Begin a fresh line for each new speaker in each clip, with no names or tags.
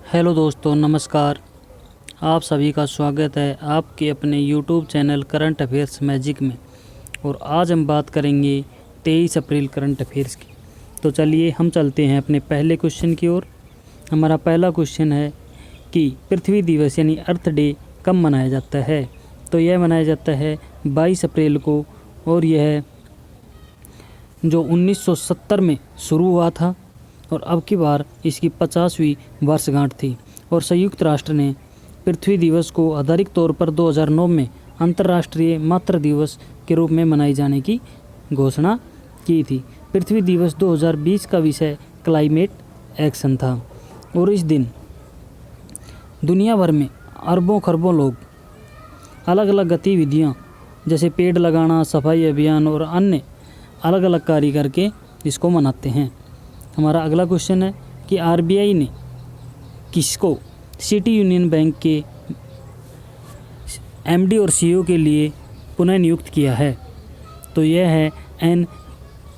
Hello दोस्तों, नमस्कार। आप सभी का स्वागत है आपके अपने YouTube channel current affairs magic में। और आज हम बात करेंगे 23 अप्रैल करंट अफेयर्स की। तो चलिए हम चलते हैं अपने पहले क्वेश्चन की ओर। हमारा पहला क्वेश्चन है कि पृथ्वी दिवस यानी अर्थ डे कब मनाया जाता है। तो यह मनाया जाता है 22 अप्रैल को, और यह जो 1970 में शुरू हुआ था और अब की बार इसकी 50वीं वर्षगांठ थी। और संयुक्त राष्ट्र ने पृथ्वी दिवस को आधिकारिक तौर पर 2009 में अंतर्राष्ट्रीय मातृ दिवस के रूप में मनाए जाने की घोषणा की थी। पृथ्वी दिवस 2020 का विषय क्लाइमेट एक्शन था। और इस दिन दुनिया भर में अरबों खरबों लोग अलग अलग गतिविधियां जैसे पेड़ लगाना, सफाई अभियान और अन्य अलग अलग कार्य करके इसको मनाते हैं। हमारा अगला क्वेश्चन है कि आरबीआई ने किसको सिटी यूनियन बैंक के एमडी और सीईओ के लिए पुनः नियुक्त किया है। तो यह है एन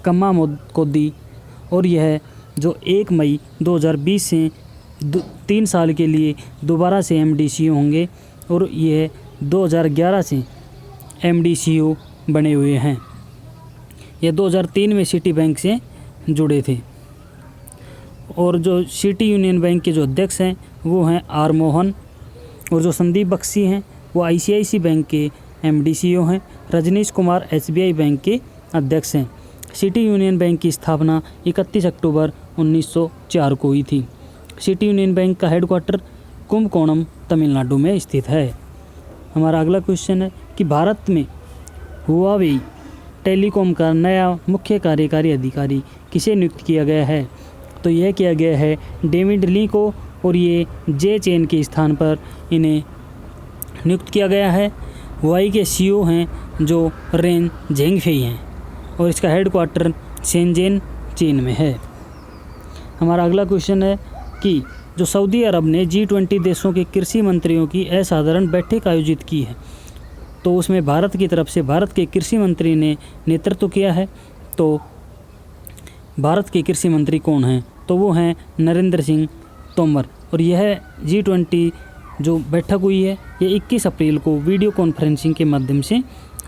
कम्माकोदी, और यह जो 1 मई 2020 से 3 साल के लिए दोबारा से एमडी सीईओ होंगे, और यह 2011 से एमडी सीईओ बने हुए हैं। यह 2003 में सिटी बैंक से जुड़े थे। और जो सिटी यूनियन बैंक के जो अध्यक्ष हैं वो हैं आर मोहन, और जो संदीप बख्शी हैं वो आईसीआईसी बैंक के एमडी सीईओ हैं। रजनीश कुमार एसबीआई बैंक के अध्यक्ष हैं। सिटी यूनियन बैंक की स्थापना 31 अक्टूबर 1904 को हुई थी। सिटी यूनियन बैंक का हेडक्वार्टर कुंभकोणम तमिलनाडु में स्थित है। हमारा अगला क्वेश्चन है कि भारत में हुआवेई टेलीकॉम का नया मुख्य कार्यकारी अधिकारी किसे नियुक्त किया गया है। तो यह किया गया है डेविड ली को, और ये जे चेन के स्थान पर इन्हें नियुक्त किया गया है। हुआई के सीईओ हैं जो रेन झेंगफेई हैं, और इसका हेडक्वार्टर शेंजेन चीन में है। हमारा अगला क्वेश्चन है कि जो सऊदी अरब ने G20 देशों के कृषि मंत्रियों की असाधारण बैठक आयोजित की है, तो उसमें भारत की तरफ से भारत के कृषि मंत्री ने नेतृत्व किया है। तो भारत के कृषि मंत्री कौन हैं, तो वो हैं नरेंद्र सिंह तोमर। और यह G20 जो बैठक हुई है ये 21 अप्रैल को वीडियो कॉन्फ्रेंसिंग के माध्यम से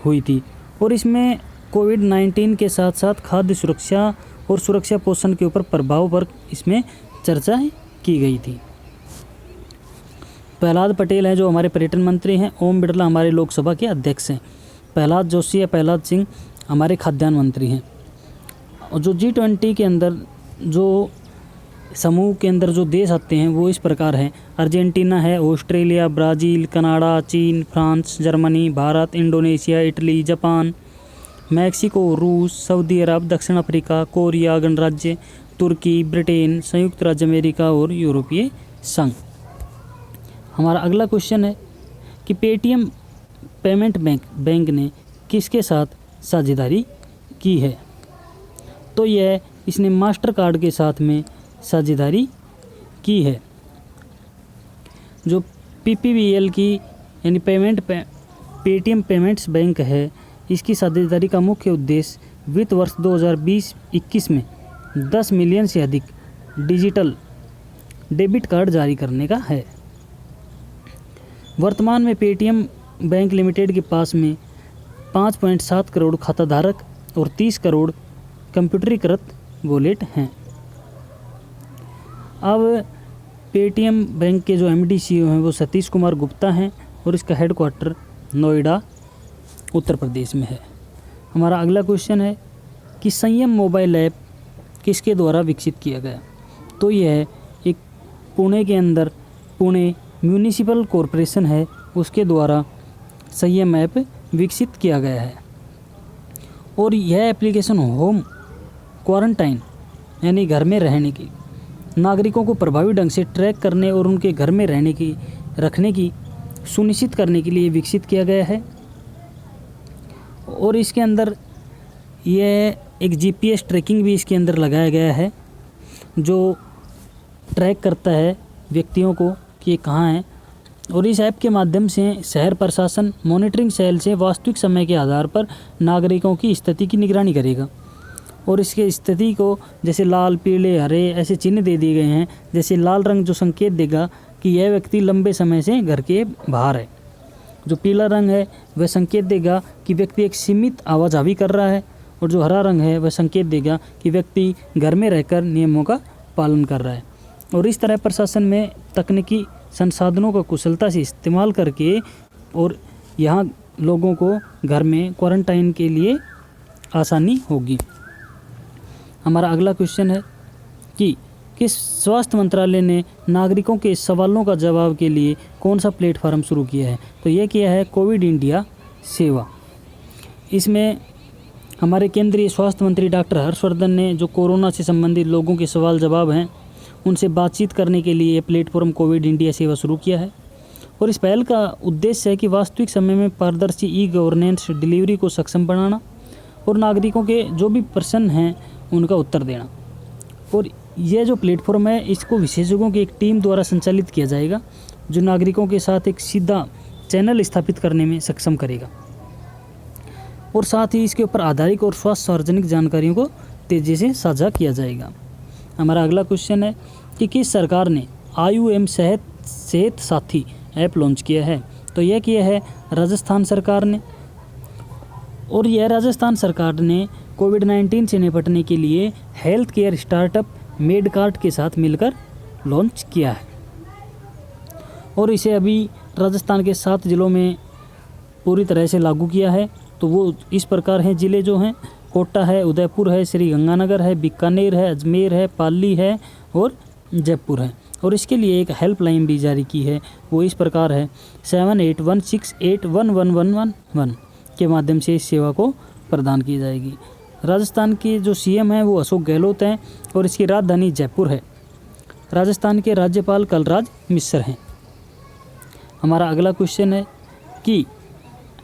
हुई थी। और इसमें कोविड-19 के साथ साथ खाद्य सुरक्षा और सुरक्षा पोषण के ऊपर प्रभाव पर इसमें चर्चा की गई थी। प्रहलाद पटेल हैं जो हमारे पर्यटन मंत्री हैं। ओम बिरला हमारे लोकसभा के अध्यक्ष हैं। प्रहलाद जोशी या प्रहलाद सिंह हमारे खाद्यान्न मंत्री हैं। और जो G20 के अंदर जो समूह के अंदर जो देश आते हैं वो इस प्रकार हैं। अर्जेंटीना है, ऑस्ट्रेलिया, ब्राज़ील, कनाडा, चीन, France, Germany, Bharat, Indonesia, Italy, Japan, Mexico, रूस, सऊदी अरब, दक्षिण अफ्रीका, कोरिया गणराज्य, तुर्की, ब्रिटेन, संयुक्त राज्य अमेरिका और यूरोपीय संघ। हमारा अगला क्वेश्चन है कि पेटीएम पेमेंट बैंक ने किसके साथ साझेदारी की है। तो यह इसने मास्टर कार्ड के साथ में साझेदारी की है। जो पीपीबीएल की यानी पेटीएम पेमेंट्स बैंक है, इसकी साझेदारी का मुख्य उद्देश्य वित्त वर्ष 2020-21 में 10 मिलियन से अधिक डिजिटल डेबिट कार्ड जारी करने का है। वर्तमान में पेटीएम बैंक लिमिटेड के पास में 5.7 करोड़ खाताधारक और 30 करोड़ कंप्यूटरीकृत वॉलेट हैं। अब पेटीएम बैंक के जो एमडी सीईओ हैं वो सतीश कुमार गुप्ता हैं, और इसका हेडक्वार्टर नोएडा उत्तर प्रदेश में है। हमारा अगला क्वेश्चन है कि संयम मोबाइल ऐप किसके द्वारा विकसित किया गया। तो यह एक पुणे के अंदर पुणे म्यूनिसिपल कॉरपोरेशन है, उसके द्वारा संयम ऐप विकसित किया गया है। और यह एप्लीकेशन होम क्वारंटाइन यानी घर में रहने की नागरिकों को प्रभावी ढंग से ट्रैक करने और उनके घर में रखने की सुनिश्चित करने के लिए विकसित किया गया है। और इसके अंदर यह एक जीपीएस ट्रैकिंग भी इसके अंदर लगाया गया है, जो ट्रैक करता है व्यक्तियों को कि ये कहाँ हैं। और इस ऐप के माध्यम से शहर प्रशासन मॉनिटरिंग सेल से वास्तविक समय के आधार पर नागरिकों की स्थिति की निगरानी करेगा। और इसके स्थिति को जैसे लाल, पीले, हरे ऐसे चिन्ह दे दिए गए हैं। जैसे लाल रंग जो संकेत देगा कि यह व्यक्ति लंबे समय से घर के बाहर है। जो पीला रंग है वह संकेत देगा कि व्यक्ति एक सीमित आवाजाही कर रहा है, और जो हरा रंग है वह संकेत देगा कि व्यक्ति घर में रहकर नियमों का पालन कर रहा है। और इस तरह प्रशासन में तकनीकी संसाधनों का कुशलता से इस्तेमाल करके और यहाँ लोगों को घर में क्वारंटाइन के लिए आसानी होगी। हमारा अगला क्वेश्चन है कि किस स्वास्थ्य मंत्रालय ने नागरिकों के सवालों का जवाब के लिए कौन सा प्लेटफॉर्म शुरू किया है? तो ये किया है कोविड इंडिया सेवा। इसमें हमारे केंद्रीय स्वास्थ्य मंत्री डॉक्टर हर्षवर्धन ने जो कोरोना से संबंधित लोगों के सवाल जवाब हैं उनसे बातचीत करने के लिए प्लेटफॉर्म कोविड इंडिया सेवा शुरू किया है। और इस पहल का उद्देश्य है कि वास्तविक समय में पारदर्शी ई गवर्नेंस डिलीवरी को सक्षम बनाना और नागरिकों के जो भी प्रश्न हैं उनका उत्तर देना। और यह जो प्लेटफॉर्म है इसको विशेषज्ञों की एक टीम द्वारा संचालित किया जाएगा, जो नागरिकों के साथ एक सीधा चैनल स्थापित करने में सक्षम करेगा। और साथ ही इसके ऊपर आधारित और स्वास्थ्य सार्वजनिक जानकारियों को तेज़ी से साझा किया जाएगा। हमारा अगला क्वेश्चन है कि किस सरकार ने आयुएम सेहत साथी ऐप लॉन्च किया है? तो यह किया है राजस्थान सरकार ने। और यह राजस्थान सरकार ने कोविड-19 से निपटने के लिए हेल्थ केयर स्टार्टअप मेडकार्ट के साथ मिलकर लॉन्च किया है। और इसे अभी राजस्थान के 7 जिलों में पूरी तरह से लागू किया है। तो वो इस प्रकार हैं ज़िले जो हैं, कोटा है, उदयपुर है, श्री गंगानगर है, बीकानेर है, अजमेर है, पाली है और जयपुर है। और इसके लिए एक हेल्पलाइन भी जारी की है, वो इस प्रकार है 7816811111 के माध्यम से इस सेवा को प्रदान की जाएगी। राजस्थान के जो सीएम हैं वो अशोक गहलोत हैं और इसकी राजधानी जयपुर है। राजस्थान के राज्यपाल कलराज मिश्र हैं। हमारा अगला क्वेश्चन है कि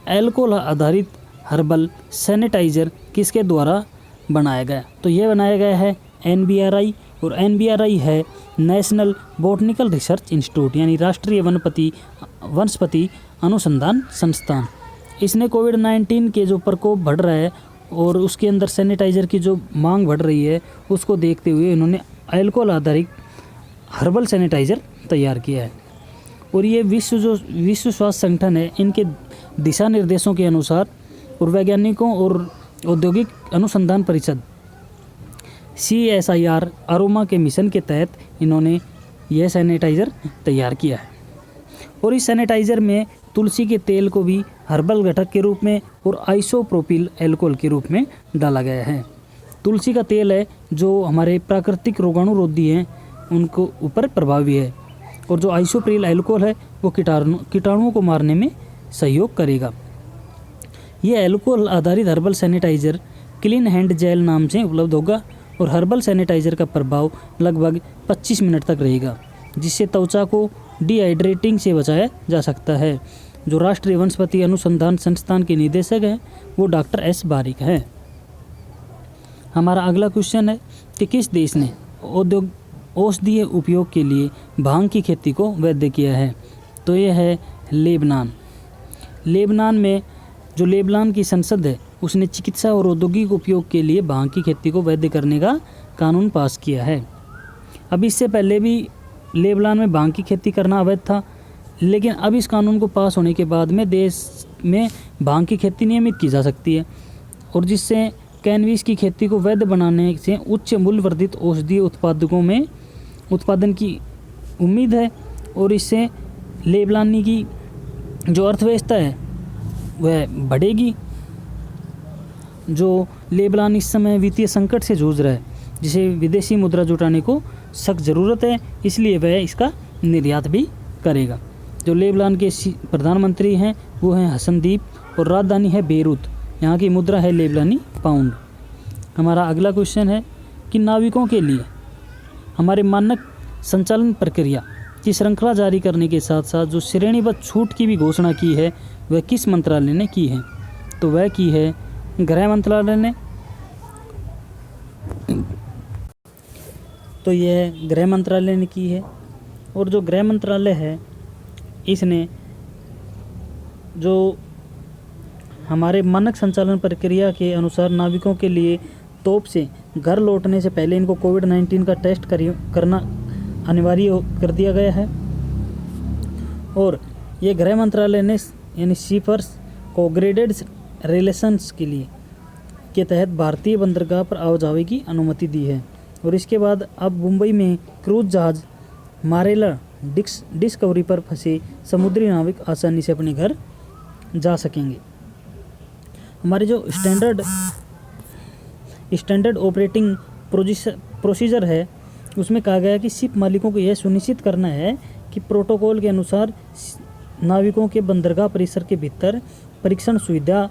अल्कोहल आधारित हर्बल सैनिटाइज़र किसके द्वारा बनाया गया? तो यह बनाया गया है NBRI, और NBRI है नेशनल बॉटनिकल रिसर्च इंस्टीट्यूट, यानी राष्ट्रीय वनस्पति अनुसंधान संस्थान। इसने कोविड-19 के जो प्रकोप बढ़ रहा है और उसके अंदर सैनिटाइज़र की जो मांग बढ़ रही है उसको देखते हुए इन्होंने अल्कोहल आधारित हर्बल सैनिटाइज़र तैयार किया है। और ये विश्व स्वास्थ्य संगठन है, इनके दिशा निर्देशों के अनुसार और वैज्ञानिकों और औद्योगिक अनुसंधान परिषद CSIR अरोमा के मिशन के तहत इन्होंने यह सैनिटाइज़र तैयार किया है। और इस सैनिटाइज़र में तुलसी के तेल को भी हर्बल घटक के रूप में और आइसोप्रोपिल अल्कोहल के रूप में डाला गया है। तुलसी का तेल है जो हमारे प्राकृतिक रोगाणुरोधी हैं उनको ऊपर प्रभावी है, और जो आइसोप्रोपिल अल्कोहल है वो कीटाणुओं को मारने में सहयोग करेगा। यह अल्कोहल आधारित herbal sanitiser clean hand gel नाम से उपलब्ध होगा और हर्बल सैनिटाइज़र का प्रभाव लगभग 25 मिनट तक रहेगा, जिससे त्वचा को डिहाइड्रेटिंग से बचाया जा सकता है। जो राष्ट्रीय वनस्पति अनुसंधान संस्थान के निदेशक हैं वो डॉक्टर S बारिक हैं। हमारा अगला क्वेश्चन है कि किस देश ने औषधीय उपयोग के लिए भांग की खेती को वैध किया है? तो यह है लेबनान। लेबनान में जो लेबनान की संसद है उसने चिकित्सा और औद्योगिक उपयोग के लिए भांग की खेती को वैध करने का कानून पास किया है। अब इससे पहले भी लेबनान में भांग की खेती करना अवैध था, लेकिन अब इस कानून को पास होने के बाद में देश में भांग की खेती नियमित की जा सकती है, और जिससे कैनबिस की खेती को वैध बनाने से उच्च मूल्य वर्धित औषधीय उत्पादन की उम्मीद है। और इससे लेबनानी की जो अर्थव्यवस्था है वह बढ़ेगी। जो लेबनान इस समय वित्तीय संकट से जूझ रहा है, जिसे विदेशी मुद्रा जुटाने को सख्त ज़रूरत है, इसलिए वह इसका निर्यात भी करेगा। जो लेबनान के प्रधानमंत्री हैं वो हैं हसनदीप और राजधानी है बेरूत। यहाँ की मुद्रा है लेबनानी पाउंड। हमारा अगला क्वेश्चन है कि नाविकों के लिए हमारे मानक संचालन प्रक्रिया की श्रृंखला जारी करने के साथ साथ जो श्रेणीबद्ध छूट की भी घोषणा की है वह किस मंत्रालय ने की है? तो वह की है गृह मंत्रालय ने। तो यह गृह मंत्रालय ने की है। और जो गृह मंत्रालय है इसने जो हमारे मानक संचालन प्रक्रिया के अनुसार नाविकों के लिए तौर से घर लौटने से पहले इनको कोविड-19 का टेस्ट करना अनिवार्य कर दिया गया है। और ये गृह मंत्रालय ने यानी सीफर्स को ग्रेडेड रिलेशंस के लिए के तहत भारतीय बंदरगाह पर आवाजाही की अनुमति दी है। और इसके बाद अब मुंबई में क्रूज जहाज मारेला डिस्कवरी पर फंसे समुद्री नाविक आसानी से अपने घर जा सकेंगे। हमारे जो स्टैंडर्ड ऑपरेटिंग प्रोसीजर है उसमें कहा गया कि शिप मालिकों को यह सुनिश्चित करना है कि प्रोटोकॉल के अनुसार नाविकों के बंदरगाह परिसर के भीतर परीक्षण सुविधा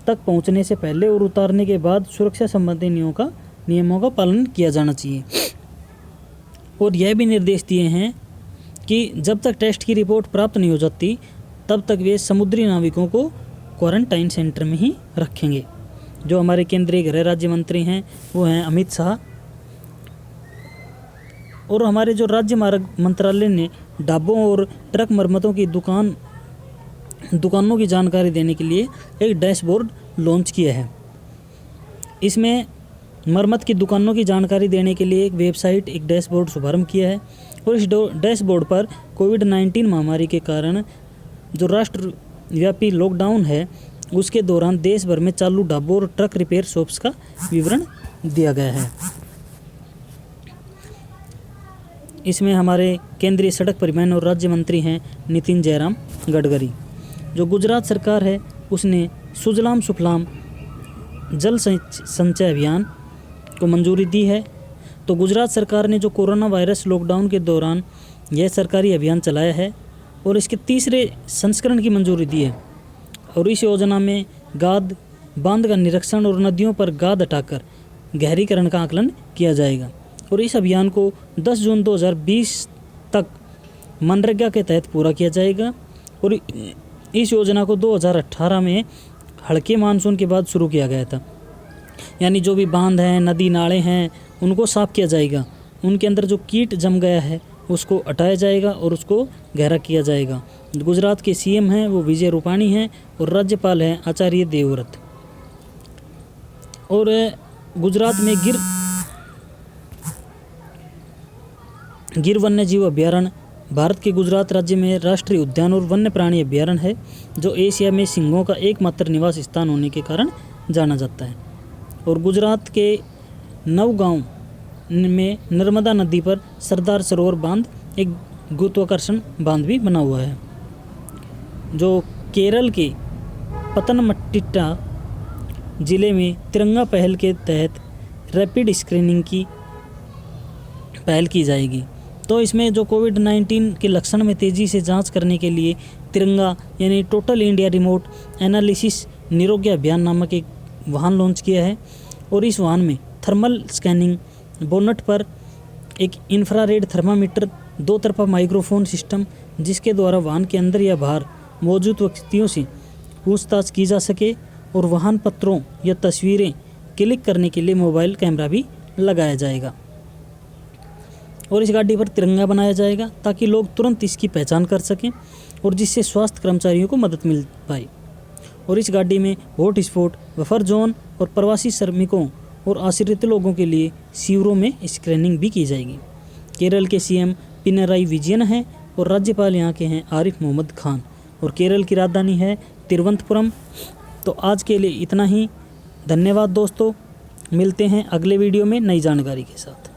तक पहुंचने से पहले और उतारने के बाद सुरक्षा संबंधी नियमों का पालन किया जाना चाहिए। और यह भी निर्देश दिए हैं कि जब तक टेस्ट की रिपोर्ट प्राप्त नहीं हो जाती तब तक वे समुद्री नाविकों को क्वारंटाइन सेंटर में ही रखेंगे। जो हमारे केंद्रीय गृह राज्य मंत्री हैं वो हैं अमित शाह। और हमारे जो राज्य मार्ग मंत्रालय ने ढाबों और ट्रक मरम्मतों की दुकानों की जानकारी देने के लिए एक डैशबोर्ड लॉन्च किया है। इसमें मरम्मत की दुकानों की जानकारी देने के लिए एक वेबसाइट, एक डैशबोर्ड शुभारंभ किया है। और इस डैशबोर्ड पर कोविड-19 महामारी के कारण जो राष्ट्रव्यापी लॉकडाउन है उसके दौरान देश भर में चालू ढाबों और ट्रक रिपेयर शॉप्स का विवरण दिया गया है। इसमें हमारे केंद्रीय सड़क परिवहन और राज्य मंत्री हैं नितिन जयराम गडकरी। जो गुजरात सरकार है उसने सुजलाम सुफलाम जल संचय अभियान को मंजूरी दी है। तो गुजरात सरकार ने जो कोरोना वायरस लॉकडाउन के दौरान यह सरकारी अभियान चलाया है और इसके तीसरे संस्करण की मंजूरी दी है। और इस योजना में बांध का निरीक्षण और नदियों पर गाद हटाकर गहरीकरण का आकलन किया जाएगा। और इस अभियान को 10 जून 2020 तक मनरेगा के तहत पूरा किया जाएगा। और इस योजना को 2018 में हल्के मानसून के बाद शुरू किया गया था। यानी जो भी बांध हैं, नदी नाले हैं, उनको साफ किया जाएगा। उनके अंदर जो कीट जम गया है उसको हटाया जाएगा और उसको गहरा किया जाएगा। गुजरात के सीएम हैं वो विजय रूपाणी हैं और राज्यपाल हैं आचार्य देवव्रत। और गुजरात में गिर वन्य जीव अभ्यारण्य भारत के गुजरात राज्य में राष्ट्रीय उद्यान और वन्य प्राणी अभ्यारण्य है जो एशिया में सिंहों का एकमात्र निवास स्थान होने के कारण जाना जाता है। और गुजरात के नवगांव में नर्मदा नदी पर सरदार सरोवर बांध एक गुरुत्वाकर्षण बांध भी बना हुआ है। जो केरल के पतनमथिट्टा जिले में तिरंगा पहल के तहत रैपिड स्क्रीनिंग की पहल की जाएगी। तो इसमें जो कोविड-19 के लक्षण में तेज़ी से जांच करने के लिए तिरंगा यानी टोटल इंडिया रिमोट एनालिसिस निरोग्य अभियान नामक एक वाहन लॉन्च किया है। और इस वाहन में थर्मल स्कैनिंग, बोनट पर एक इंफ्रारेड थर्मामीटर, 2 तरफा माइक्रोफोन सिस्टम जिसके द्वारा वाहन के अंदर या बाहर मौजूद व्यक्तियों से पूछताछ की जा सके, और वाहन पत्रों या तस्वीरें क्लिक करने के लिए मोबाइल कैमरा भी लगाया जाएगा। और इस गाड़ी पर तिरंगा बनाया जाएगा ताकि लोग तुरंत इसकी पहचान कर सकें और जिससे स्वास्थ्य कर्मचारियों को मदद मिल पाए। और इस गाड़ी में हॉटस्पॉट, बफर जोन और प्रवासी श्रमिकों और आश्रित लोगों के लिए शिविरों में स्क्रीनिंग भी की जाएगी। केरल के सीएम पिनराई विजयन हैं और राज्यपाल यहाँ के हैं आरिफ मोहम्मद खान। और केरल की राजधानी है तिरुवनंतपुरम। तो आज के लिए इतना ही। धन्यवाद दोस्तों, मिलते हैं अगले वीडियो में नई जानकारी के साथ।